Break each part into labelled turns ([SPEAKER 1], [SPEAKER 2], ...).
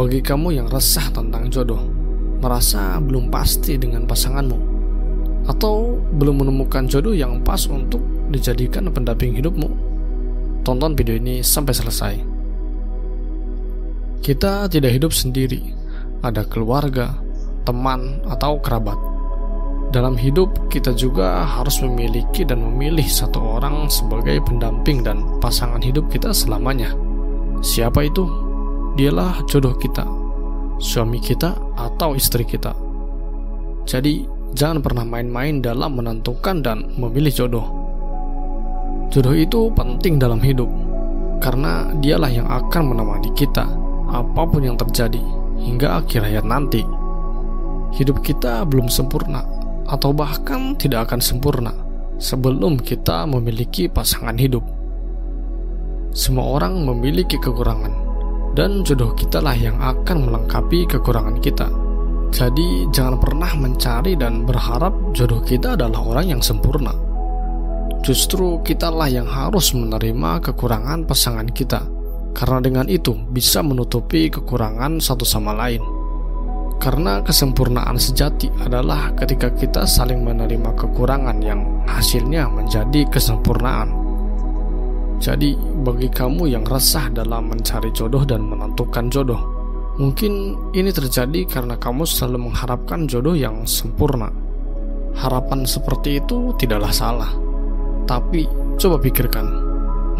[SPEAKER 1] Bagi kamu yang resah tentang jodoh, merasa belum pasti dengan pasanganmu, atau belum menemukan jodoh yang pas untuk dijadikan pendamping hidupmu, tonton video ini sampai selesai. Kita tidak hidup sendiri, ada keluarga, teman, atau kerabat. Dalam hidup, kita juga harus memiliki dan memilih satu orang sebagai pendamping dan pasangan hidup kita selamanya. Siapa itu? Dialah jodoh kita, suami kita, atau istri kita. Jadi, jangan pernah main-main dalam menentukan dan memilih jodoh. Jodoh itu penting dalam hidup, karena dialah yang akan menemani kita apapun yang terjadi hingga akhir hayat nanti. Hidup kita belum sempurna, atau bahkan tidak akan sempurna sebelum kita memiliki pasangan hidup. Semua orang memiliki kekurangan, dan jodoh kitalah yang akan melengkapi kekurangan kita. Jadi jangan pernah mencari dan berharap jodoh kita adalah orang yang sempurna. Justru kitalah yang harus menerima kekurangan pasangan kita, karena dengan itu bisa menutupi kekurangan satu sama lain. Karena kesempurnaan sejati adalah ketika kita saling menerima kekurangan yang hasilnya menjadi kesempurnaan. Jadi, bagi kamu yang resah dalam mencari jodoh dan menentukan jodoh, mungkin ini terjadi karena kamu selalu mengharapkan jodoh yang sempurna. Harapan seperti itu tidaklah salah, tapi coba pikirkan,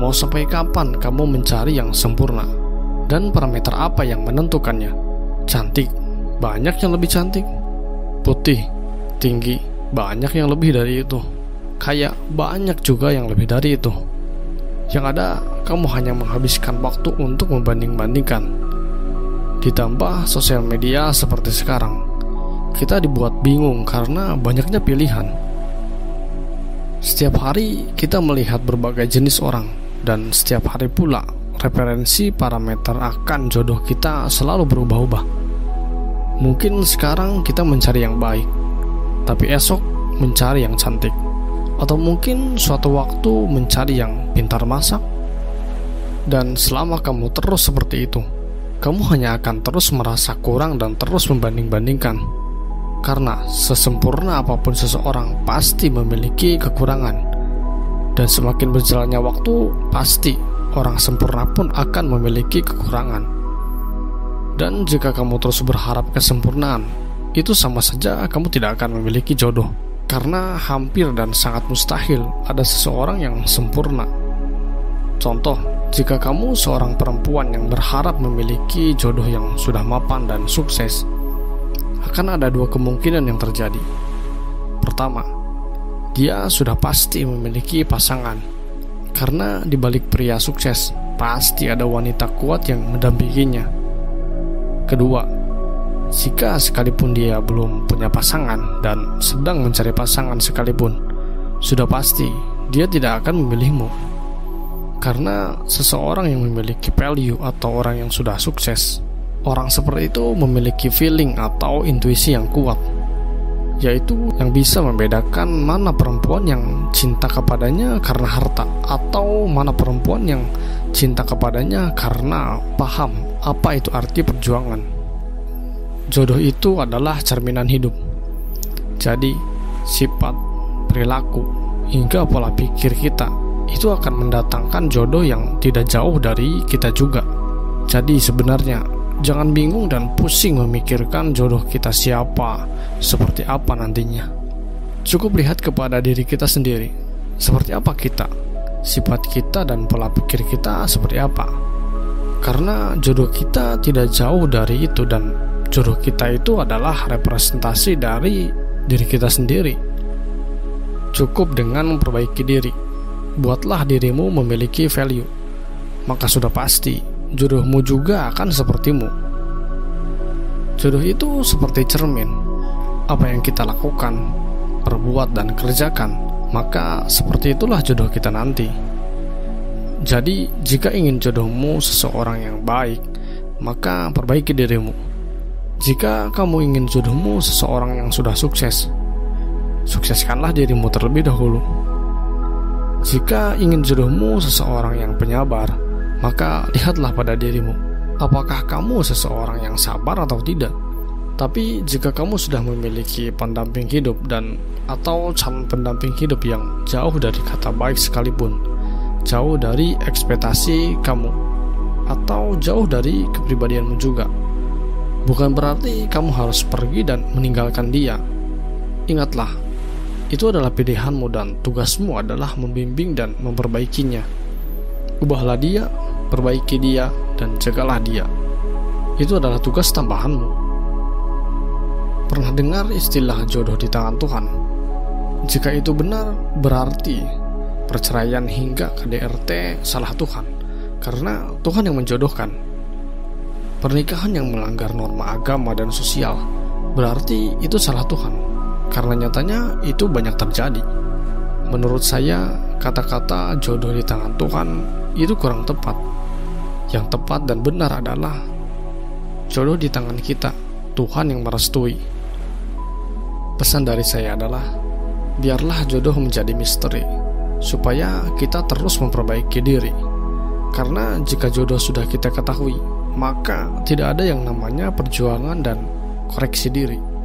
[SPEAKER 1] mau sampai kapan kamu mencari yang sempurna? Dan parameter apa yang menentukannya? Cantik, banyak yang lebih cantik. Putih, tinggi, banyak yang lebih dari itu. Kaya, banyak juga yang lebih dari itu. Yang ada, kamu hanya menghabiskan waktu untuk membanding-bandingkan. Ditambah sosial media seperti sekarang, kita dibuat bingung karena banyaknya pilihan. Setiap hari kita melihat berbagai jenis orang, dan setiap hari pula referensi parameter akan jodoh kita selalu berubah-ubah. Mungkin sekarang kita mencari yang baik, tapi esok mencari yang cantik. Atau mungkin suatu waktu mencari yang pintar masak. Dan selama kamu terus seperti itu, kamu hanya akan terus merasa kurang dan terus membanding-bandingkan. Karena sesempurna apapun seseorang pasti memiliki kekurangan. Dan semakin berjalannya waktu, pasti orang sempurna pun akan memiliki kekurangan. Dan jika kamu terus berharap kesempurnaan, itu sama saja kamu tidak akan memiliki jodoh. Karena hampir dan sangat mustahil ada seseorang yang sempurna. Contoh, jika kamu seorang perempuan yang berharap memiliki jodoh yang sudah mapan dan sukses, akan ada dua kemungkinan yang terjadi. Pertama, dia sudah pasti memiliki pasangan, karena di balik pria sukses pasti ada wanita kuat yang mendampinginya. Kedua, jika sekalipun dia belum punya pasangan dan sedang mencari pasangan sekalipun, sudah pasti dia tidak akan memilihmu. Karena seseorang yang memiliki value atau orang yang sudah sukses, orang seperti itu memiliki feeling atau intuisi yang kuat, yaitu yang bisa membedakan mana perempuan yang cinta kepadanya karena harta, atau mana perempuan yang cinta kepadanya karena paham apa itu arti perjuangan. Jodoh itu adalah cerminan hidup. Jadi, sifat, perilaku, hingga pola pikir kita itu akan mendatangkan jodoh yang tidak jauh dari kita juga. Jadi sebenarnya, jangan bingung dan pusing memikirkan jodoh kita siapa, seperti apa nantinya. Cukup lihat kepada diri kita sendiri, seperti apa kita, sifat kita dan pola pikir kita seperti apa. Karena jodoh kita tidak jauh dari itu, dan jodoh kita itu adalah representasi dari diri kita sendiri. Cukup dengan memperbaiki diri, buatlah dirimu memiliki value, maka sudah pasti jodohmu juga akan sepertimu. Jodoh itu seperti cermin. Apa yang kita lakukan, perbuat dan kerjakan, maka seperti itulah jodoh kita nanti. Jadi jika ingin jodohmu seseorang yang baik, maka perbaiki dirimu. Jika kamu ingin jodohmu seseorang yang sudah sukses, sukseskanlah dirimu terlebih dahulu. Jika ingin jodohmu seseorang yang penyabar, maka lihatlah pada dirimu. apakah kamu seseorang yang sabar atau tidak. Tapi jika kamu sudah memiliki pendamping hidup dan atau calon pendamping hidup yang jauh dari kata baik sekalipun, jauh dari ekspektasi kamu, atau jauh dari kepribadianmu juga, bukan berarti kamu harus pergi dan meninggalkan dia. Ingatlah, itu adalah pilihanmu dan tugasmu adalah membimbing dan memperbaikinya. Ubahlah dia, perbaiki dia, dan jagalah dia. Itu adalah tugas tambahanmu. Pernah dengar istilah jodoh di tangan Tuhan? Jika itu benar, berarti perceraian hingga KDRT salah Tuhan, karena Tuhan yang menjodohkan. Pernikahan yang melanggar norma agama dan sosial, berarti itu salah Tuhan, karena nyatanya itu banyak terjadi. Menurut saya, kata-kata jodoh di tangan Tuhan itu kurang tepat. Yang tepat dan benar adalah jodoh di tangan kita, Tuhan yang merestui. Pesan dari saya adalah, biarlah jodoh menjadi misteri, supaya kita terus memperbaiki diri. Karena jika jodoh sudah kita ketahui, maka tidak ada yang namanya perjuangan dan koreksi diri.